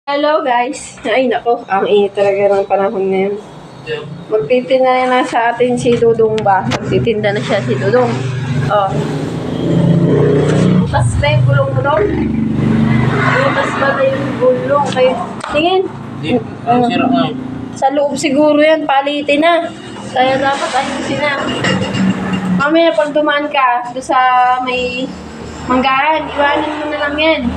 Hello guys! Ay nako, ang init talaga ng panahon ngayon. Magtitinda na sa atin si Dudong ba? Magtitinda na siya si Dudong. Oh. Bukas ba yung gulong-gulong? Bukas ba na yung gulong? Kayo, tingin. Sira nga. Sa loob siguro yan, palitin na. Kaya dapat ayusin na. Mamaya pag dumaan ka, doon sa may manggahan, iwanan mo na lang yan.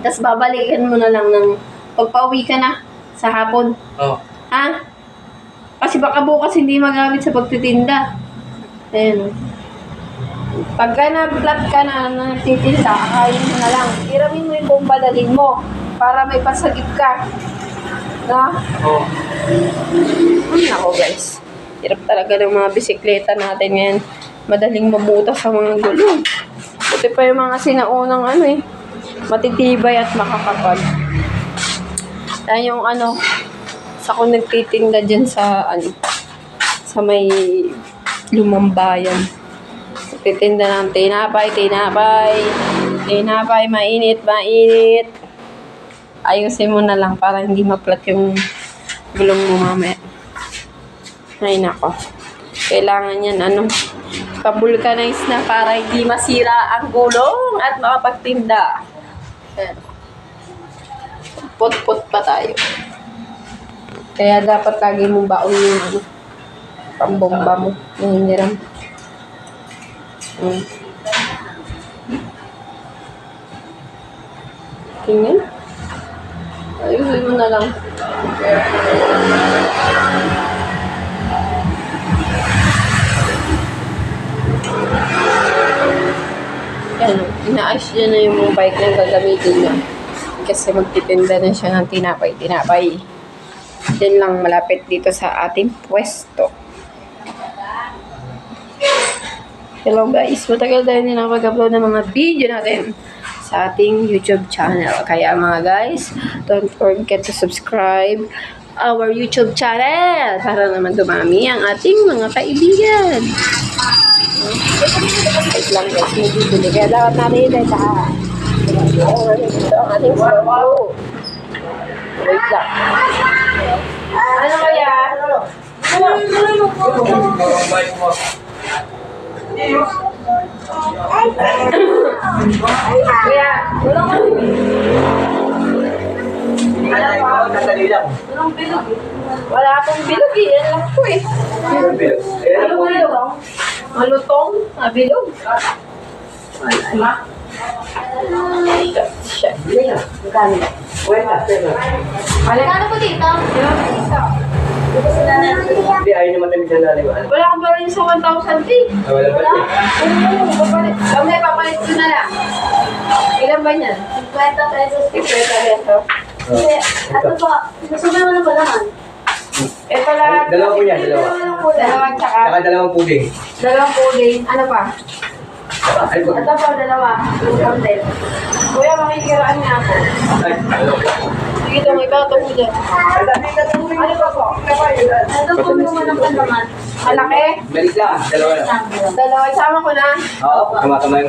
Tapos babalikan mo na lang ng pagpauwi ka na sa hapon. Oh. Ha? Kasi baka bukas hindi magamit sa pagtitinda. Ayan. Pagka na-flat ka na nagtitinda, kakain mo na lang. Iramin mo yung buong badalin mo para may pasagip ka. Na? Oh. Nako guys. Hirap talaga ng mga bisikleta natin ngayon. Madaling mabutas sa mga gulong. Buti pa yung mga sinaunang matitibay at makakapal. Yan yung sa kung nagtitinda dyan sa may lumambayan. Nagtitinda ng tinapay, mainit. Ayusin mo na lang para hindi maplat yung gulong mo mamaya. Ay nako. Kailangan yan pa-vulcanize na para hindi masira ang gulong at makapagtinda. Ayan. Pot-pot pa tayo. Kaya dapat lagi mong baon yung pambomba mo. Hiniram. Tingin. Ayusin mo na lang. Yan, inaayos niya na yung bike na gagamitin niya. Kasi magtitinda na siya ng tinapay. Yan lang malapit dito sa ating pwesto. Hello guys, matagal tayo din nakapag-upload ng mga video natin sa ating YouTube channel. Kaya mga guys, don't forget to subscribe our YouTube channel para naman dumami ang ating mga kaibigan. Wait lang guys, may bibili. Kaya dapat natin ito ang ating solo. Wait lang. Ano kaya? Kaya, wala ka walang bilog eh. Wala akong bilog eh. Yan lang po eh. Ano bilog? Malutong? Bilog? Wala. Shit. Magkano? Magkano po dito? Hindi, ayaw naman namin dyan naliwan. Wala akong balin sa 1,000 eh. Wala ba? Papalit. Kami, papalit ko na lang. Ilan ba niyan? 50 pesos. 50 pesos. At po, nasunan mo na ba naman? Ito lang. Dalawa po yan, dalawa. Dalawang tsaka. Saka dalawang puding. Dalawang pudding. Ano pa? Ay, po. Ito pa, dalawa. Yung content. Kuya, makikiraan niya ako. Ay, dalawa. Sige, ito, may bato mo dyan. Ano pa po? Ito po naman ang pandaman. Malaki? Malit lang, dalawa na. Dalawa. Isama ko na. Oo, kamay.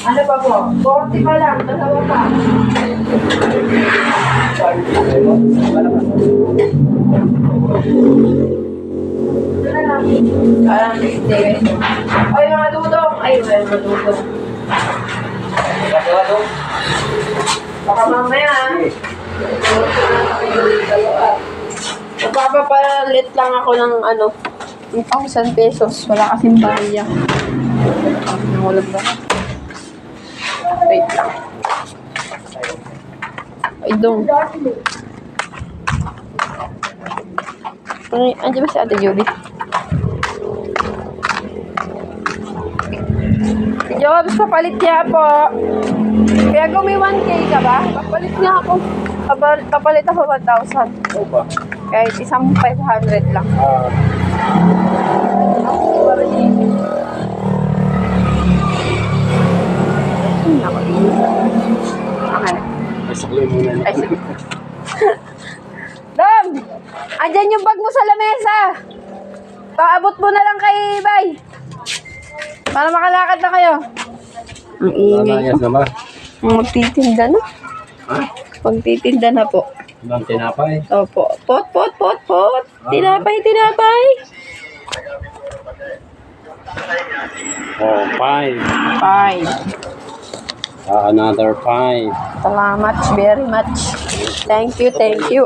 Ano pa po? 40 pa lang. Dalawa pa. Ito na lang. Parang 50. Ay, mga dudong. Ay, mga dudong. Dalawa to. Baka mamaya. Magpapapalit lang ako ng 1,000 pesos. Wala kasing barya. Nangulag ba? Wait lang. Ay, dong. Andiyan ba si Ate Julie? Jobs, papalit niya po. Kaya kung may 1K ka ba, papalit niya ako. Papalit ako 1,000. Oo ba? Kahit isang 500 lang. Ay, sakloy muna. Ay, sige. Dom! Andyan yung bag mo sa lamesa. Paabot mo na lang kay Bay. Para makalakad na kayo. Ang ingay ko. naman. Magtitinda na. Ha? Magtitinda na po. Ibang tinapay. Opo. Pot. Tinapay. Oh, 5. 5. Another 5. Salamat very much. Thank you.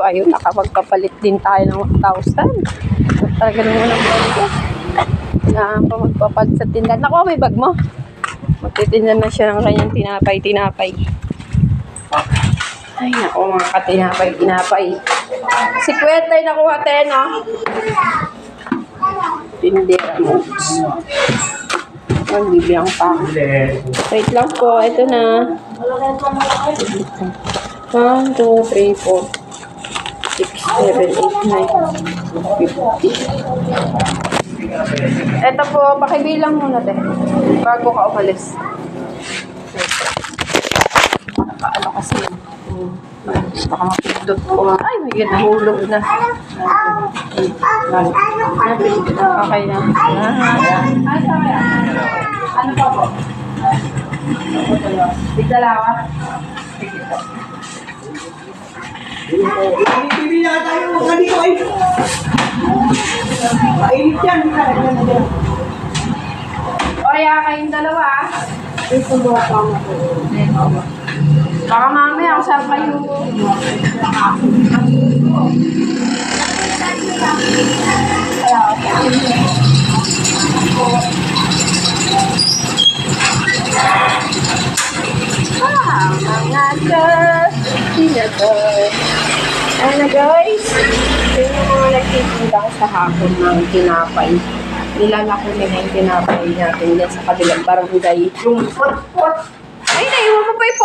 Ayun, nakapagpapalit din tayo ng 1,000. Talaga naman ang bag ko. Kailangan pa magpapalit sa tindahan. Naku, may bag mo. Magtitinda na siya ng kanyang tinapay. Ay, naku, mga katinapay. Si Kweta ay nakuha tayo, no? Tindera mo. Magbibiyang pa. Wait lang po, ito na. 1, 2, 3, 4, 6, 7, 8, 9, 50. Ito po, pakibilang muna te. Bago ka umalis. Ano kasi yun? Baka mapindot ko. Ay, may ganun, nahulog na. Okay na. Ay, sabi ano pa po? Bigdalawa? Sige po. Bibili na tayo ng kanino ay. Mainit yan. O, kayong dalawa ah. Baka mamaya, saan kayo? Mga tinapay. Ano guys? Yun yung mga nagtitinda sa hapon ng tinapay. Nilalako nila yung tinapay natin yan sa kabilang barangay. Yung pot. Ay, naiwan mo pa yung